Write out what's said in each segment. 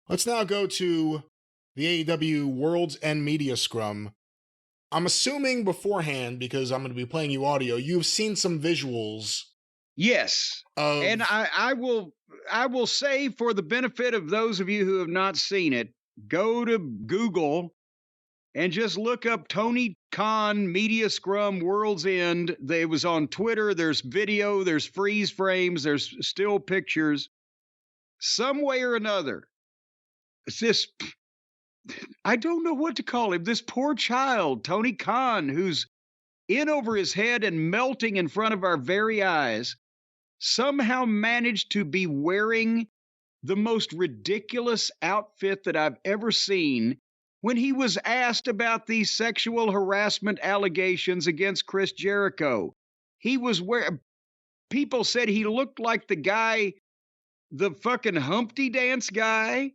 Let's now go to the AEW World's End Media Scrum. I'm assuming beforehand, because I'm going to be playing you audio, you've seen some visuals. Yes. And I will say, for the benefit of those of you who have not seen it, go to Google and just look up Tony Khan Media Scrum World's End. It was on Twitter. There's video, there's freeze frames, there's still pictures. Some way or another, it's this, I don't know what to call him, this poor child, Tony Khan, who's in over his head and melting in front of our very eyes, somehow managed to be wearing the most ridiculous outfit that I've ever seen when he was asked about these sexual harassment allegations against Chris Jericho. He was people said he looked like the guy, the fucking Humpty Dance guy.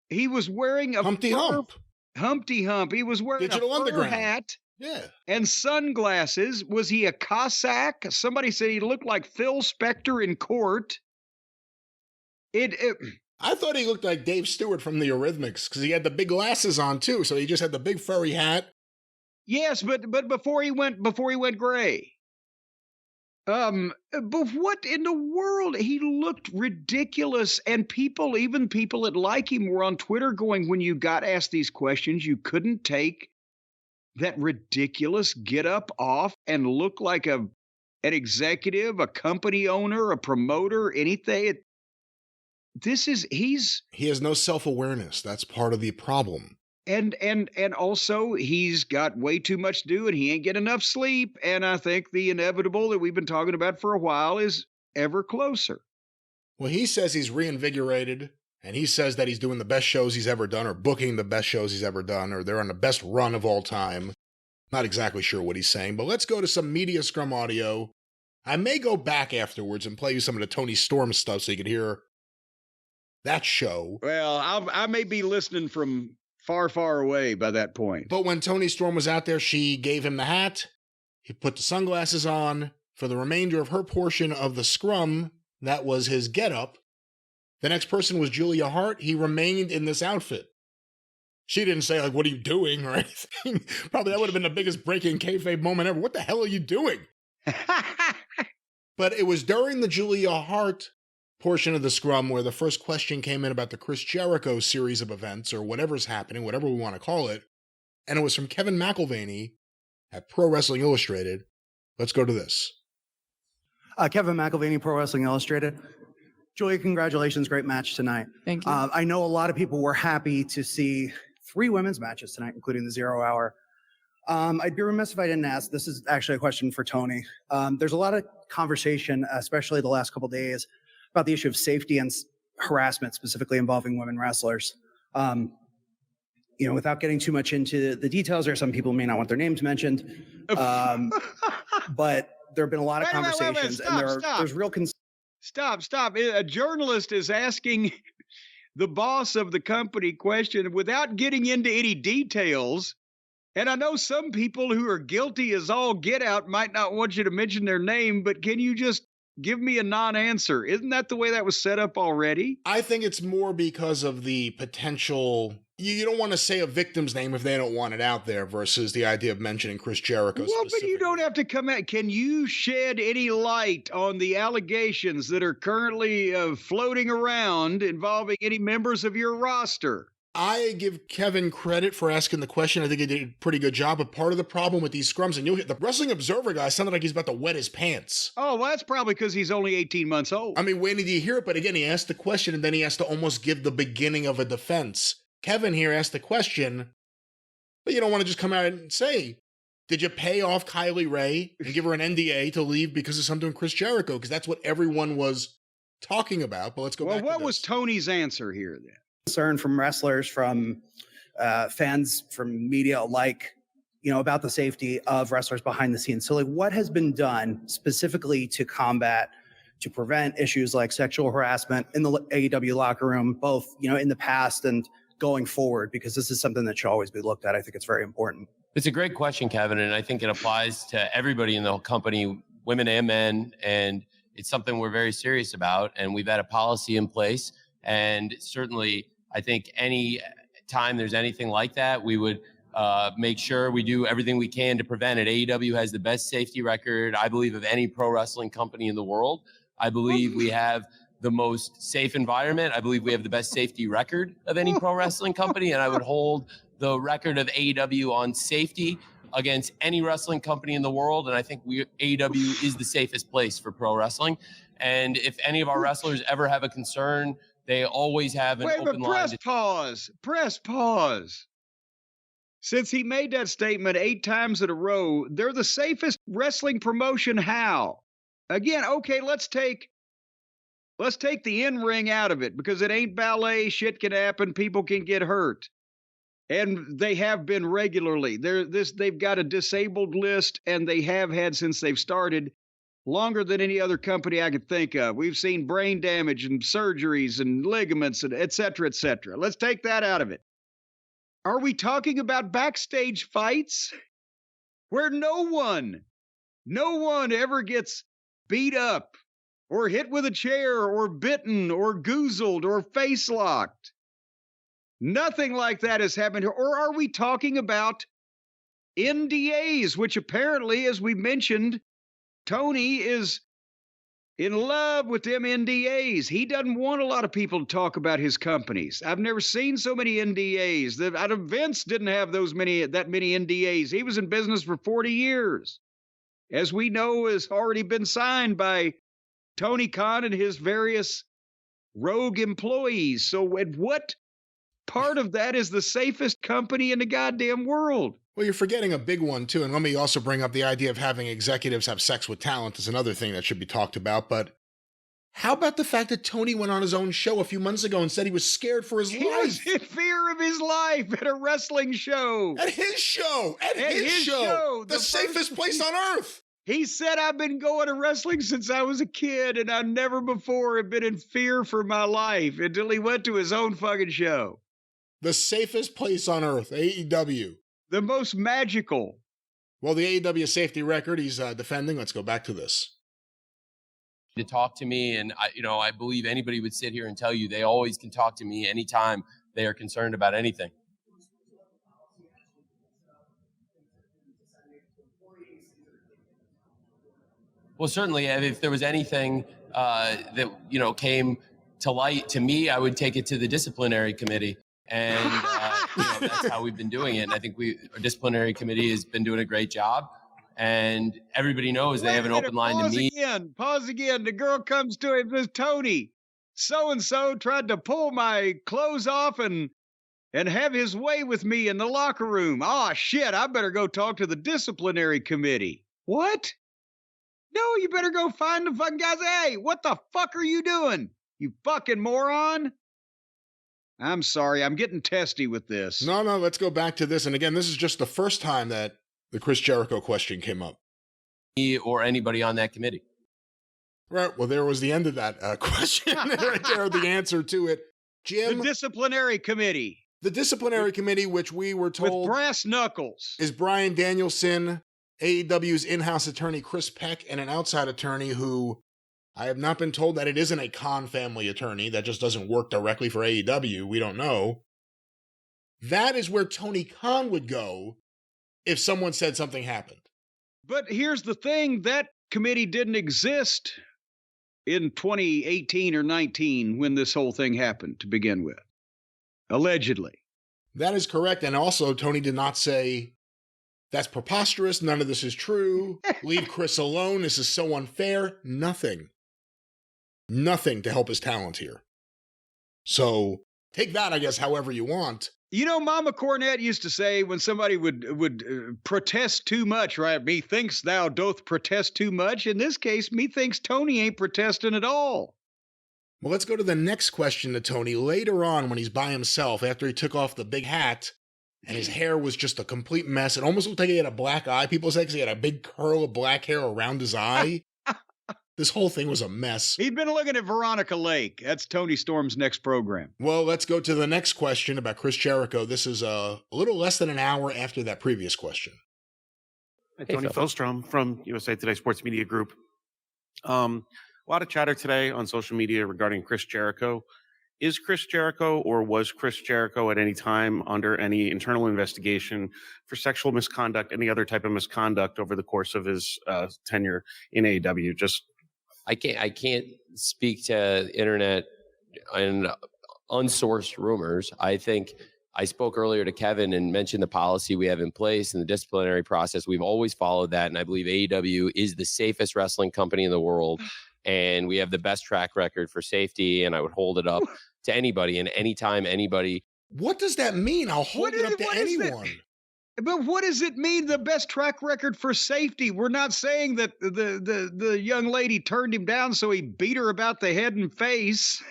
He was wearing a Humpty Hump. Humpty Hump. He was wearing Digital a fur Underground hat. Yeah. And sunglasses. Was he a Cossack? Somebody said he looked like Phil Spector in court. I thought he looked like Dave Stewart from the Eurythmics because he had the big glasses on too. So he just had the big furry hat. Yes, but before he went gray. But what in the world? He looked ridiculous, and even people that like him were on Twitter going, when you got asked these questions, you couldn't take that ridiculous get up off and look like an executive, a company owner, a promoter, anything. He has no self-awareness. That's part of the problem. And also he's got way too much to do and he ain't getting enough sleep. And I think the inevitable that we've been talking about for a while is ever closer. Well, he says he's reinvigorated, and he says that he's doing the best shows he's ever done, or booking the best shows he's ever done, or they're on the best run of all time. Not exactly sure what he's saying, but let's go to some Media Scrum audio. I may go back afterwards and play you some of the Tony Storm stuff so you can hear that show. Well, I may be listening from far, far away by that point. But when Tony Storm was out there, she gave him the hat. He put the sunglasses on. For the remainder of her portion of the scrum, that was his getup. The next person was Julia Hart. He remained in this outfit. She didn't say, like, what are you doing or anything. Probably that would have been the biggest breaking kayfabe moment ever. What the hell are you doing? But it was during the Julia Hart portion of the scrum where the first question came in about the Chris Jericho series of events, or whatever's happening, whatever we want to call it. And it was from Kevin McElvaney at Pro Wrestling Illustrated. Let's go to this. Kevin McElvaney, Pro Wrestling Illustrated. Julia, congratulations. Great match tonight. Thank you. I know a lot of people were happy to see 3 women's matches tonight, including the 0 Hour. I'd be remiss if I didn't ask. This is actually a question for Tony. There's a lot of conversation, especially the last couple of days, about the issue of safety and harassment, specifically involving women wrestlers. Without getting too much into the details, or some people may not want their names mentioned, but there have been a lot of conversations, and there's real concern. Stop. A journalist is asking the boss of the company question without getting into any details. And I know some people who are guilty as all get out might not want you to mention their name, but can you just give me a non-answer? Isn't that the way that was set up already? I think it's more because of the potential. You don't want to say a victim's name if they don't want it out there, versus the idea of mentioning Chris Jericho. Well, but you don't have to come out. Can you shed any light on the allegations that are currently floating around involving any members of your roster? I give Kevin credit for asking the question. I think he did a pretty good job. But part of the problem with these scrums, and you'll hear the Wrestling Observer guy sounded like he's about to wet his pants. Oh, well, that's probably because he's only 18 months old. I mean, when did you hear it? But again, he asked the question, and then he has to almost give the beginning of a defense. Kevin here asked the question, but you don't want to just come out and say, did you pay off Kylie Ray and give her an NDA to leave because of something with Chris Jericho? Because that's what everyone was talking about. But let's go back to this. Well, what was Tony's answer here then? Concern from wrestlers, from fans, from media alike, about the safety of wrestlers behind the scenes. So, what has been done specifically to prevent issues like sexual harassment in the AEW locker room, both, in the past and going forward? Because this is something that should always be looked at. I think it's very important. It's a great question, Kevin, and I think it applies to everybody in the company, women and men, and it's something we're very serious about, and we've had a policy in place, and certainly I think any time there's anything like that, we would make sure we do everything we can to prevent it. AEW has the best safety record, I believe, of any pro wrestling company in the world. I believe we have the most safe environment. I believe we have the best safety record of any pro wrestling company. And I would hold the record of AEW on safety against any wrestling company in the world. And I think AEW is the safest place for pro wrestling. And if any of our wrestlers ever have a concern, they always have an open line. Press pause. Since he made that statement 8 times in a row, they're the safest wrestling promotion. How? Again, okay, let's take the in-ring out of it, because it ain't ballet. Shit can happen. People can get hurt. And they have been regularly. They've got a disabled list, and they have had since they've started, longer than any other company I could think of. We've seen brain damage and surgeries and ligaments and et cetera, et cetera. Let's take that out of it. Are we talking about backstage fights where no one ever gets beat up or hit with a chair or bitten or goozled or face locked? Nothing like that has happened here. Or are we talking about NDAs, which apparently, as we mentioned, Tony is in love with them NDAs. He doesn't want a lot of people to talk about his companies. I've never seen so many NDAs. Vince didn't have that many NDAs. He was in business for 40 years. As we know, has already been signed by Tony Khan and his various rogue employees. So at what part of that is the safest company in the goddamn world? Well, you're forgetting a big one, too. And let me also bring up the idea of having executives have sex with talent is another thing that should be talked about. But how about the fact that Tony went on his own show a few months ago and said he was scared for his life? He was in fear of his life at a wrestling show. At his show! At his show! The safest place on earth! He said, I've been going to wrestling since I was a kid, and I never before have been in fear for my life until he went to his own fucking show. The safest place on earth, AEW. The most magical. Well, the AEW safety record he's defending. Let's go back to this. To talk to me, and I believe anybody would sit here and tell you they always can talk to me anytime they are concerned about anything. Well, certainly, if there was anything that came to light to me, I would take it to the disciplinary committee. And that's how we've been doing it. And I think our disciplinary committee has been doing a great job. And everybody knows they have an open line to me. Pause again. The girl comes to him and says, Tony, so-and-so tried to pull my clothes off and have his way with me in the locker room. Oh, shit, I better go talk to the disciplinary committee. What? No, you better go find the fucking guys. Hey, what the fuck are you doing? You fucking moron. I'm sorry, I'm getting testy with this. No, let's go back to this. And again, this is just the first time that the Chris Jericho question came up. Me or anybody on that committee. Right, well, there was the end of that question right there, the answer to it. Jim. The disciplinary committee. The disciplinary committee, which we were told. With brass knuckles. Is Bryan Danielson, AEW's in-house attorney, Chris Peck, and an outside attorney who I have not been told that it isn't a Khan family attorney. That just doesn't work directly for AEW. We don't know. That is where Tony Khan would go if someone said something happened. But here's the thing. That committee didn't exist in 2018 or 19 when this whole thing happened to begin with. Allegedly. That is correct. And also, Tony did not say, that's preposterous. None of this is true. Leave Chris alone. This is so unfair. Nothing to help his talent here. So take that, I guess, however you want. You know, Mama Cornette used to say when somebody would protest too much, right? Methinks thou doth protest too much. In this case, methinks Tony ain't protesting at all. Well, let's go to the next question to Tony. Later on, when he's by himself, after he took off the big hat and his hair was just a complete mess, it almost looked like he had a black eye. People say because he had a big curl of black hair around his eye. This whole thing was a mess. He'd been looking at Veronica Lake. That's Tony Storm's next program. Well, let's go to the next question about Chris Jericho. This is a little less than an hour after that previous question. Hey, Tony Philstrom from USA Today Sports Media Group. A lot of chatter today on social media regarding Chris Jericho is Chris Jericho or was Chris Jericho at any time under any internal investigation for sexual misconduct, any other type of misconduct over the course of his tenure in AEW? I can't speak to internet and unsourced rumors. I think I spoke earlier to Kevin and mentioned the policy we have in place and the disciplinary process. We've always followed that. And I believe AEW is the safest wrestling company in the world. And we have the best track record for safety. And I would hold it up to anybody and anytime anybody. What does that mean? I'll hold it up to anyone. But what does it mean, the best track record for safety? We're not saying that the young lady turned him down so he beat her about the head and face.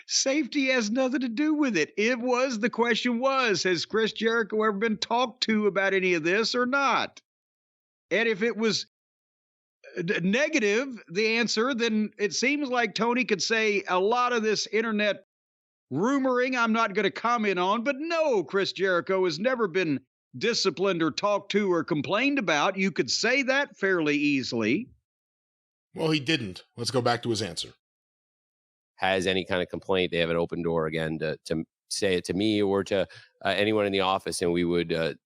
Safety has nothing to do with it. The question was, has Chris Jericho ever been talked to about any of this or not? And if it was negative, the answer, then it seems like Tony could say a lot of this internet rumoring I'm not going to comment on, but no, Chris Jericho has never been disciplined or talked to or complained about. You could say that fairly easily. Well, he didn't. Let's go back to his answer. Has any kind of complaint, they have an open door again to say it to me or to anyone in the office, and we would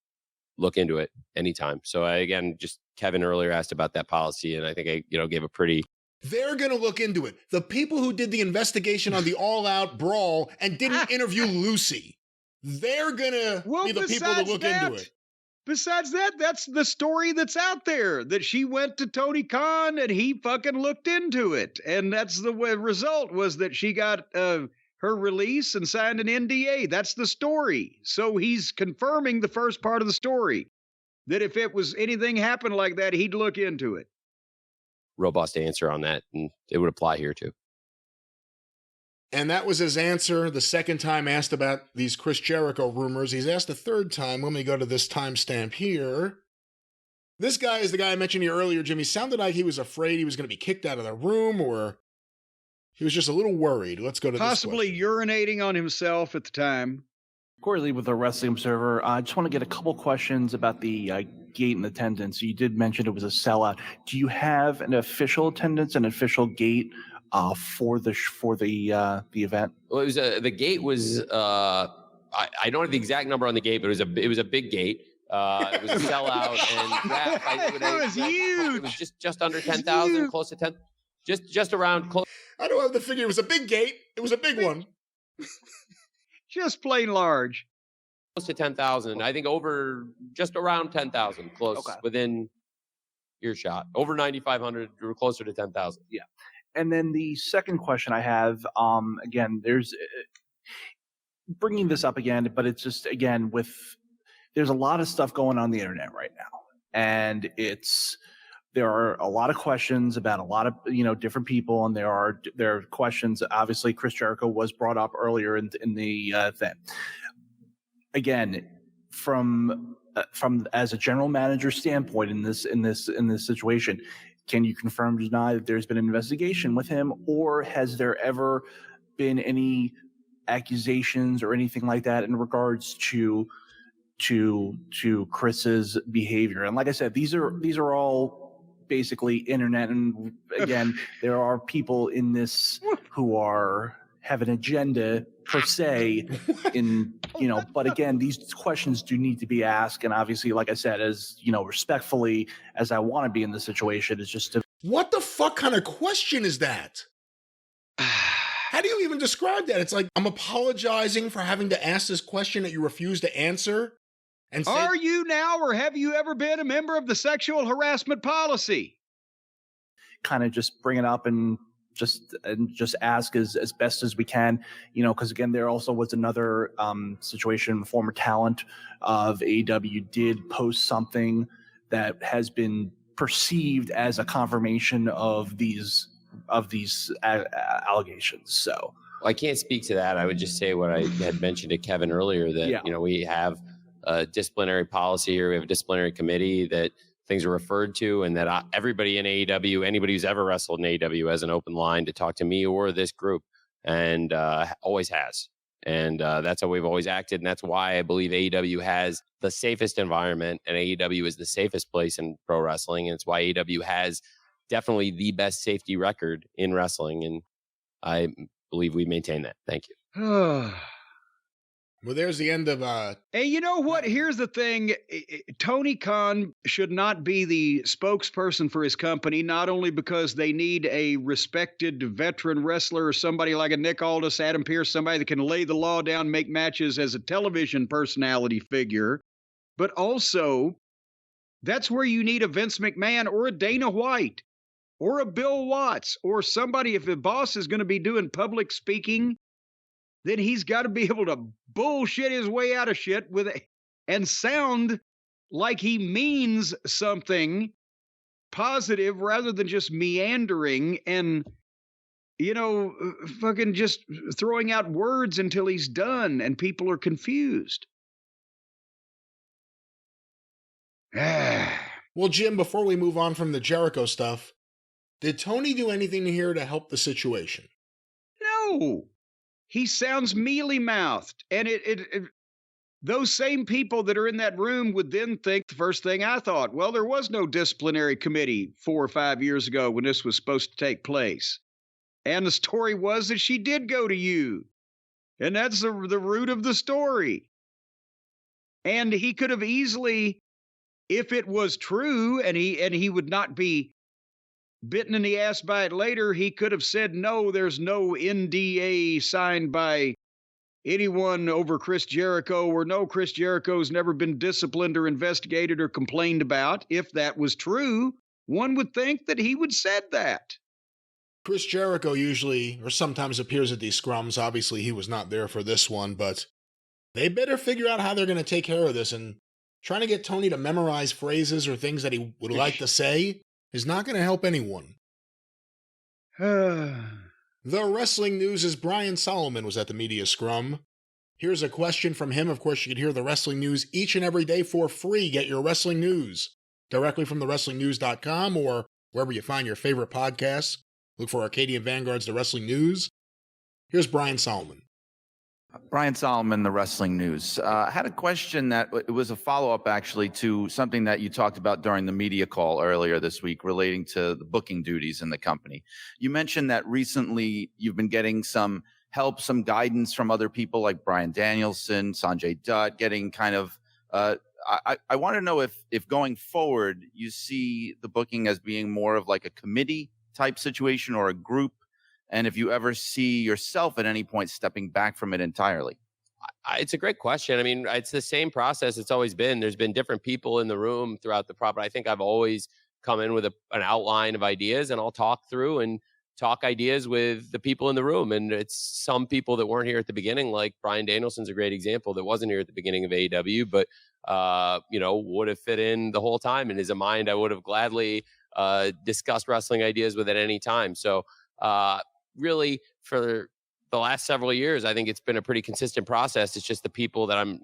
look into it anytime. So just Kevin earlier asked about that policy, and I think I gave a pretty. They're going to look into it. The people who did the investigation on the all-out brawl and didn't interview Lucy, they're going to be the people to look into it. Besides that, that's the story that's out there, that she went to Tony Khan and he fucking looked into it. And that's the result, was that she got her release and signed an NDA. That's the story. So he's confirming the first part of the story, that if it was anything happened like that, he'd look into it. Robust answer on that, and it would apply here too. And that was his answer the second time asked about these Chris Jericho rumors. He's asked a third time. Let me go to this timestamp here. This guy is the guy I mentioned here earlier, Jimmy. Sounded like he was afraid he was going to be kicked out of the room, or he was just a little worried. Let's go to possibly this urinating on himself at the time. Corey Lee with the Wrestling Observer. I just want to get a couple questions about the gate and attendance. You did mention it was a sellout. Do you have an official attendance and official gate for the event? Well, it was the gate was I don't have the exact number on the gate, but it was a big gate. It was a sellout, and it was huge. It was just under 10,000, close to 10, just around close. I don't have the figure. It was a big gate. It was a big one. Just plain large. Close to 10,000. I think just around 10,000, close, within earshot. Over 9,500, or closer to 10,000. Yeah. And then the second question I have, again, there's bringing this up again, but it's just, again, there's a lot of stuff going on the internet right now. And there are a lot of questions about a lot of, different people. And there are questions. Obviously, Chris Jericho was brought up earlier in the thing. Again, from as a general manager standpoint in this situation, can you confirm or deny that there's been an investigation with him, or has there ever been any accusations or anything like that in regards to Chris's behavior? And like I said, these are all basically internet, and again, there are people in this who have an agenda per se but again, these questions do need to be asked. And obviously, like I said, as respectfully as I want to be in the situation, is just to. What the fuck kind of question is that? How do you even describe that? It's like, I'm apologizing for having to ask this question that you refuse to answer. And are you now, or have you ever been a member of the sexual harassment policy? Kind of just bring it up and just ask as best as we can, because again, there also was another situation. Former talent of AEW did post something that has been perceived as a confirmation of these allegations. So I can't speak to that. I would just say what I had mentioned to Kevin earlier, that we have a disciplinary policy here. We have a disciplinary committee that things are referred to, and that everybody in AEW, anybody who's ever wrestled in AEW, has an open line to talk to me or this group, and always has. And that's how we've always acted. And that's why I believe AEW has the safest environment, and AEW is the safest place in pro wrestling. And it's why AEW has definitely the best safety record in wrestling. And I believe we maintain that. Thank you. Well, there's the end of Hey, you know what? Here's the thing. Tony Khan should not be the spokesperson for his company, not only because they need a respected veteran wrestler or somebody like a Nick Aldis, Adam Pearce, somebody that can lay the law down, make matches as a television personality figure, but also that's where you need a Vince McMahon or a Dana White or a Bill Watts or somebody. If the boss is going to be doing public speaking, then he's got to be able to bullshit his way out of shit and sound like he means something positive rather than just meandering and, fucking just throwing out words until he's done and people are confused. Well, Jim, before we move on from the Jericho stuff, did Tony do anything here to help the situation? No. He sounds mealy-mouthed, and those same people that are in that room would then think the first thing I thought, well, there was no disciplinary committee 4 or 5 years ago when this was supposed to take place. And the story was that she did go to you. And that's the root of the story. And he could have easily, if it was true, and he would not be bitten in the ass by it later, he could have said, no, there's no NDA signed by anyone over Chris Jericho, or no, Chris Jericho's never been disciplined or investigated or complained about. If that was true, one would think that he would said that. Chris Jericho usually or sometimes appears at these scrums. Obviously, he was not there for this one, but they better figure out how they're going to take care of this. And trying to get Tony to memorize phrases or things that he would like to say is not going to help anyone. The wrestling news is Brian Solomon was at the media scrum. Here's a question from him. Of course, you can hear the wrestling news each and every day for free. Get your wrestling news directly from thewrestlingnews.com or wherever you find your favorite podcasts. Look for Arcadian Vanguard's The Wrestling News. Here's Brian Solomon. Brian Solomon, The Wrestling News. I had a question that it was a follow-up actually to something that you talked about during the media call earlier this week relating to the booking duties in the company. You mentioned that recently you've been getting some help, some guidance from other people like Bryan Danielson, Sanjay Dutt, getting kind of, I want to know if going forward you see the booking as being more of like a committee type situation or a group, and if you ever see yourself at any point stepping back from it entirely. It's a great question. I mean, it's the same process it's always been. There's been different people in the room throughout the project. I think I've always come in with an outline of ideas, and I'll talk through and talk ideas with the people in the room. And it's some people that weren't here at the beginning, like Bryan Danielson's a great example, that wasn't here at the beginning of AEW, but would have fit in the whole time. And as a mind, I would have gladly discussed wrestling ideas with at any time. So really, for the last several years, I think it's been a pretty consistent process. It's just the people that I'm,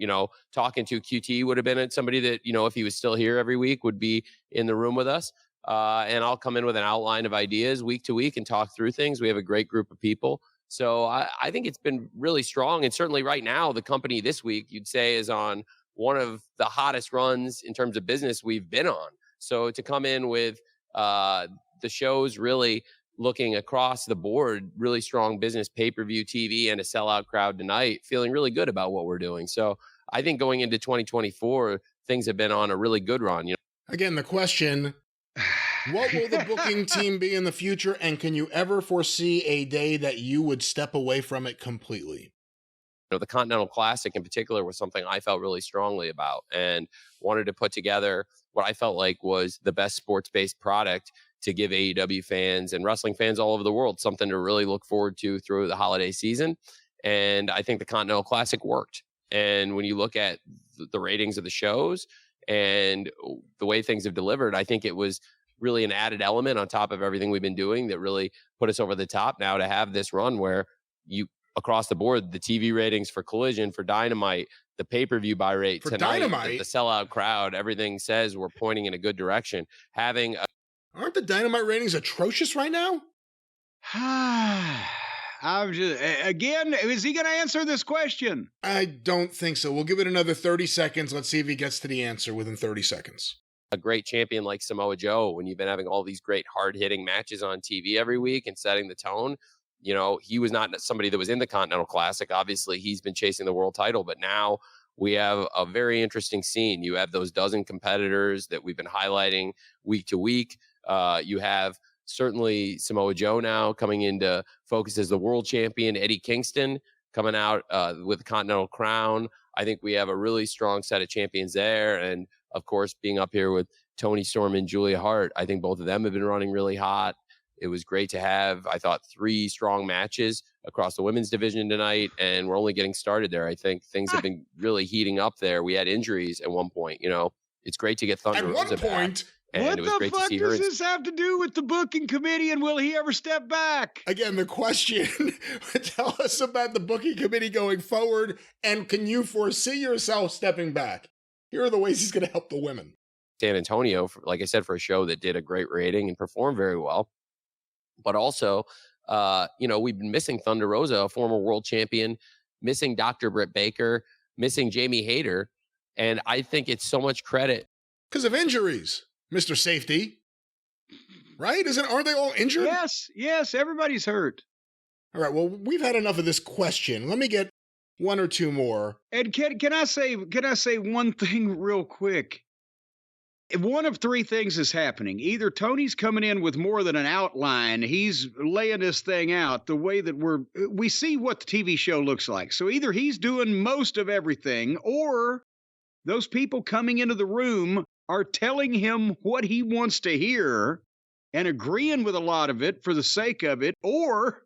talking to. QT would have been somebody that, if he was still here every week, would be in the room with us. And I'll come in with an outline of ideas week to week and talk through things. We have a great group of people. So I think it's been really strong. And certainly right now, the company this week, you'd say, is on one of the hottest runs in terms of business we've been on. So to come in with the shows really looking across the board, really strong business, pay-per-view TV, and a sellout crowd tonight, feeling really good about what we're doing. So I think going into 2024, things have been on a really good run. Again, the question, what will the booking team be in the future? And can you ever foresee a day that you would step away from it completely? The Continental Classic in particular was something I felt really strongly about and wanted to put together what I felt like was the best sports-based product to give AEW fans and wrestling fans all over the world something to really look forward to through the holiday season. And I think the Continental Classic worked. And when you look at the ratings of the shows and the way things have delivered, I think it was really an added element on top of everything we've been doing that really put us over the top now to have this run where you, across the board, the TV ratings for Collision, for Dynamite, the pay-per-view buy rate for tonight, Dynamite, the sellout crowd, everything says we're pointing in a good direction. Aren't the Dynamite ratings atrocious right now? I'm just, again, is he going to answer this question? I don't think so. We'll give it another 30 seconds. Let's see if he gets to the answer within 30 seconds. A great champion like Samoa Joe, when you've been having all these great hard-hitting matches on TV every week and setting the tone, he was not somebody that was in the Continental Classic. Obviously, he's been chasing the world title, but now we have a very interesting scene. You have those dozen competitors that we've been highlighting week to week. You have certainly Samoa Joe now coming into focus as the world champion, Eddie Kingston coming out with the Continental Crown. I think we have a really strong set of champions there. And of course, being up here with Toni Storm and Julia Hart, I think both of them have been running really hot. It was great to have, I thought, 3 strong matches across the women's division tonight, and we're only getting started there. I think things have been really heating up there. We had injuries at one point. It's great to get Thunder Rosa back. And what it was the great fuck to see does her. this have to do with the booking committee, and will he ever step back? Again, the question, tell us about the booking committee going forward, and can you foresee yourself stepping back? Here are the ways he's going to help the women. San Antonio, like I said, for a show that did a great rating and performed very well. But also, we've been missing Thunder Rosa, a former world champion, missing Dr. Britt Baker, missing Jamie Hayter. And I think it's so much credit. Because of injuries, Mr. Safety. Right? Aren't they all injured? Yes, everybody's hurt. All right, well, we've had enough of this question. Let me get 1 or 2 more. And can I say one thing real quick? One of 3 things is happening. Either Tony's coming in with more than an outline. He's laying this thing out the way that we see what the TV show looks like. So either he's doing most of everything, or those people coming into the room are telling him what he wants to hear and agreeing with a lot of it for the sake of it, or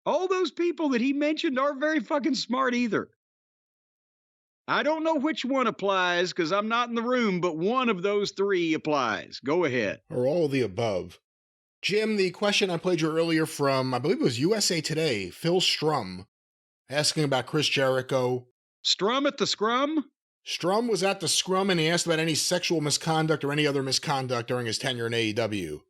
all those people that he mentioned aren't very fucking smart either. I don't know which one applies because I'm not in the room, but one of those 3 applies. Go ahead. Or all of the above. Jim, the question I played you earlier from, I believe it was USA Today, Phil Strum, asking about Chris Jericho. Strum at the scrum? Strum was at the scrum, and he asked about any sexual misconduct or any other misconduct during his tenure in AEW.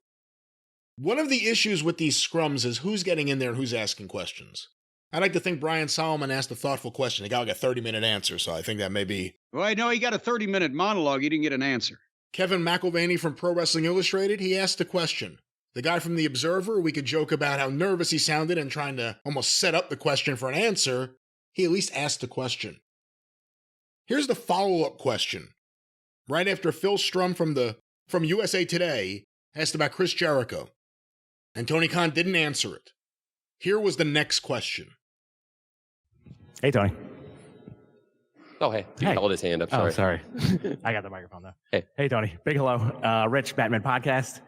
One of the issues with these scrums is who's getting in there and who's asking questions. I'd like to think Brian Solomon asked a thoughtful question. He got like a 30-minute answer, so I think that may be... Well, I know he got a 30-minute monologue. He didn't get an answer. Kevin McElvaney from Pro Wrestling Illustrated, he asked a question. The guy from The Observer, we could joke about how nervous he sounded and trying to almost set up the question for an answer. He at least asked a question. Here's the follow-up question. Right after Phil Strum from USA Today asked about Chris Jericho, and Tony Khan didn't answer it. Here was the next question. Hey, Tony. Oh, hey. He held his hand up. Sorry. Oh, sorry. I got the microphone, though. Hey, Tony. Big hello. Rich, Batman Podcast.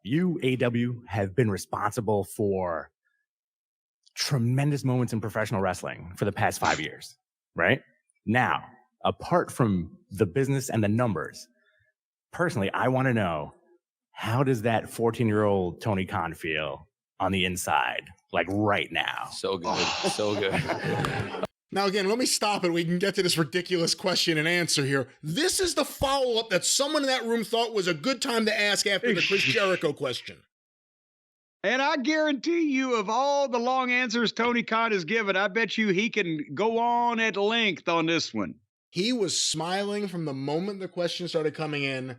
You, AEW, have been responsible for tremendous moments in professional wrestling for the past 5 years, right? Now, apart from the business and the numbers, personally, I want to know, how does that 14-year-old Tony Khan feel on the inside, like right now? So good. So good. Now, again, let me stop it. We can get to this ridiculous question and answer here. This is the follow-up that someone in that room thought was a good time to ask after the Chris Jericho question. And I guarantee you, of all the long answers Tony Khan has given, I bet you he can go on at length on this one. He was smiling from the moment the question started coming in.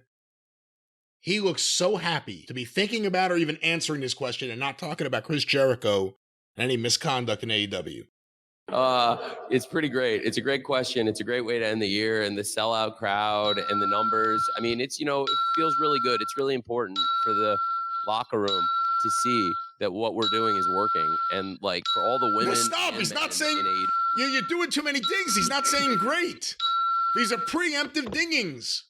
He looked so happy to be thinking about or even answering this question and not talking about Chris Jericho and any misconduct in AEW. It's pretty great. It's a great question. It's a great way to end the year, and the sellout crowd and the numbers. I mean, it feels really good. It's really important for the locker room to see that what we're doing is working. And like for all the women. No, stop. He's not saying you're doing too many dings. He's not saying great. These are preemptive dingings.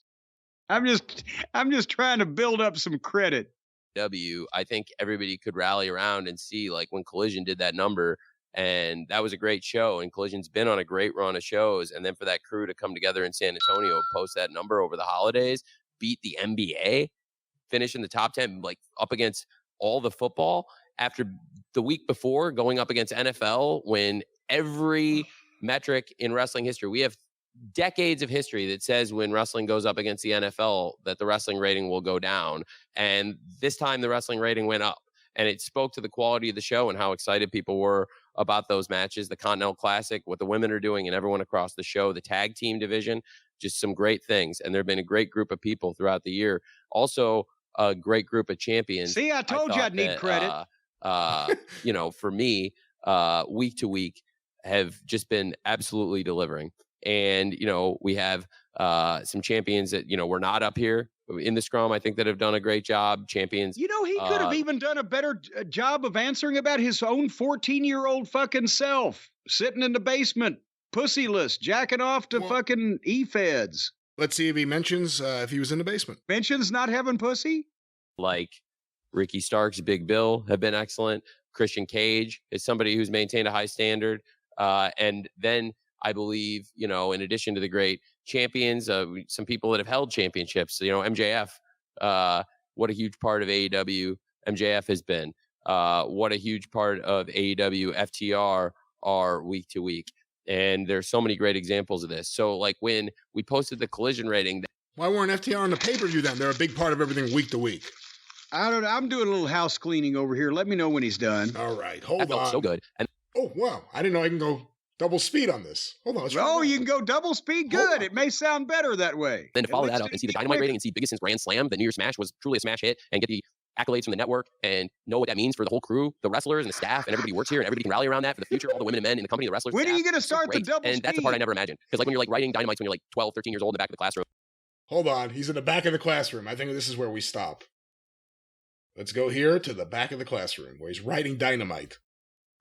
I'm just trying to build up some credit. I think everybody could rally around and see like when Collision did that number, and that was a great show, and Collision's been on a great run of shows. And then for that crew to come together in San Antonio, post that number over the holidays, beat the NBA, finish in the top 10, like up against all the football after the week before going up against NFL, when every metric in wrestling history, we have decades of history that says when wrestling goes up against the NFL that the wrestling rating will go down. And this time the wrestling rating went up, and it spoke to the quality of the show and how excited people were about those matches, the Continental Classic, what the women are doing, and everyone across the show, the tag team division, just some great things. And there've been a great group of people throughout the year. Also a great group of champions. See, I told you I'd need credit. for me, week to week have just been absolutely delivering. And, we have some champions that, were not up here in the scrum, I think, that have done a great job. Champions. He could have even done a better job of answering about his own 14-year-old fucking self, sitting in the basement, pussyless, jacking off to fucking E-feds. Let's see if he mentions if he was in the basement. Mentions not having pussy? Like Ricky Starks, Big Bill have been excellent. Christian Cage is somebody who's maintained a high standard. And then I believe, in addition to the great champions, some people that have held championships, MJF, what a huge part of AEW MJF has been. What a huge part of AEW FTR are week to week. And there's so many great examples of this. So like when we posted the collision rating. Why weren't FTR on the pay-per-view then? They're a big part of everything week to week. I don't know. I'm doing a little house cleaning over here. Let me know when he's done. All right. Hold on. That felt so good. And oh, wow. I didn't know I can go double speed on this. Hold on. You can go double speed? Good. It may sound better that way. Then to follow that up and see the Dynamite rating and see Biggest since Grand Slam, the New Year's Smash was truly a smash hit, and get the accolades from the network and know what that means for the whole crew, the wrestlers and the staff, and everybody who works here, and everybody can rally around that for the future, all the women and men in the company, the wrestlers. When are you going to start the double speed? And that's the part I never imagined. Because like when you're like writing Dynamites when you're like 12, 13 years old in the back of the classroom. Hold on. He's in the back of the classroom. I think this is where we stop. Let's go here to the back of the classroom where he's writing Dynamite.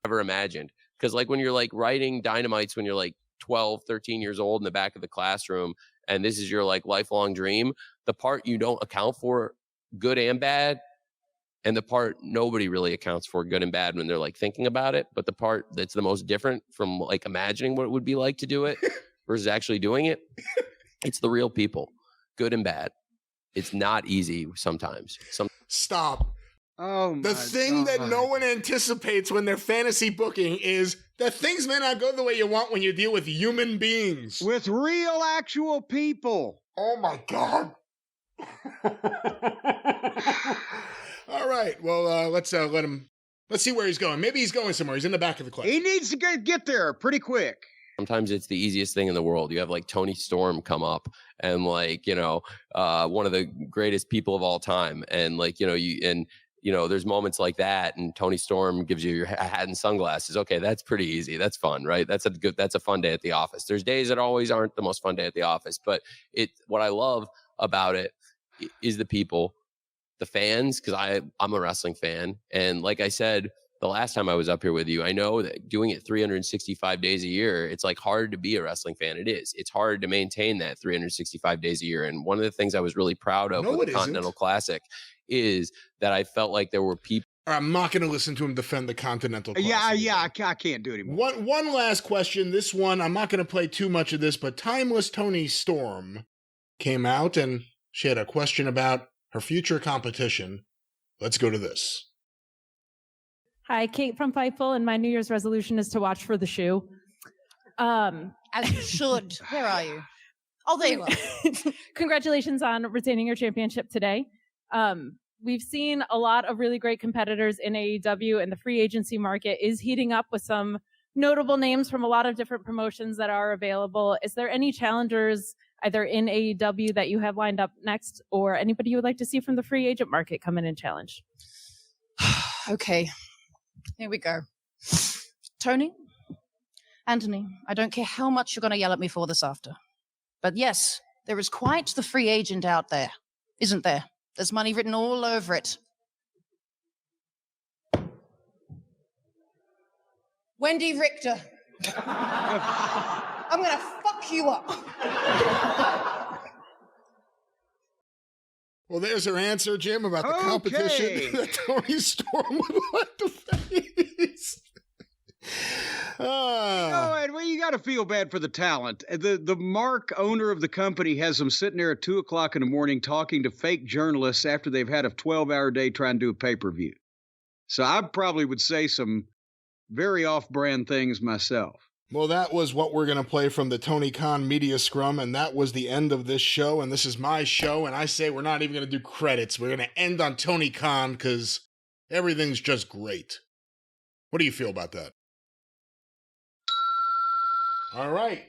Never imagined. Because like when you're like writing Dynamites when you're like 12, 13 years old in the back of the classroom, and this is your like lifelong dream, the part you don't account for, good and bad, and the part nobody really accounts for, good and bad, when they're like thinking about it, but the part that's the most different from like imagining what it would be like to do it versus actually doing it, it's the real people, good and bad. It's not easy sometimes. Stop. Oh, the thing that no one anticipates when they're fantasy booking is that things may not go the way you want when you deal with human beings. With real, actual people. Oh, my God. All right. Well, let's let him. Let's see where he's going. Maybe he's going somewhere. He's in the back of the class. He needs to get there pretty quick. Sometimes it's the easiest thing in the world. You have like Tony Storm come up and like, one of the greatest people of all time. And like, there's moments like that. And Tony Storm gives you your hat and sunglasses. Okay. That's pretty easy. That's fun, right? That's a fun day at the office. There's days that always aren't the most fun day at the office, but what I love about it is the people, the fans, because I'm a wrestling fan. And like I said, the last time I was up here with you, I know that doing it 365 days a year, it's like hard to be a wrestling fan. It is. It's hard to maintain that 365 days a year. And one of the things I was really proud of with the Continental Classic is that I felt like there were people. I'm not going to listen to him defend the Continental Classic. Yeah, I can't do it anymore. One last question. This one, I'm not going to play too much of this, but Timeless Tony Storm came out and she had a question about her future competition. Let's go to this. Hi, Kate from Fightful, and my New Year's resolution is to watch for the shoe. As you should. Where are you? Oh, there you are. Congratulations on retaining your championship today. We've seen a lot of really great competitors in AEW, and the free agency market is heating up with some notable names from a lot of different promotions that are available. Is there any challengers either in AEW that you have lined up next, or anybody you would like to see from the free agent market come in and challenge? Okay. Here we go. Tony, Anthony, I don't care how much you're going to yell at me for this after. But yes, there is quite the free agent out there, isn't there? There's money written all over it. Wendy Richter. I'm going to fuck you up. Well, there's her answer, Jim, about the competition that Tony Storm would like to face. You got to feel bad for the talent. The Mark, owner of the company, has them sitting there at 2:00 in the morning talking to fake journalists after they've had a 12-hour day trying to do a pay-per-view. So I probably would say some very off-brand things myself. Well, that was what we're going to play from the Tony Khan Media Scrum, and that was the end of this show, and this is my show, and I say we're not even going to do credits. We're going to end on Tony Khan because everything's just great. What do you feel about that? All right.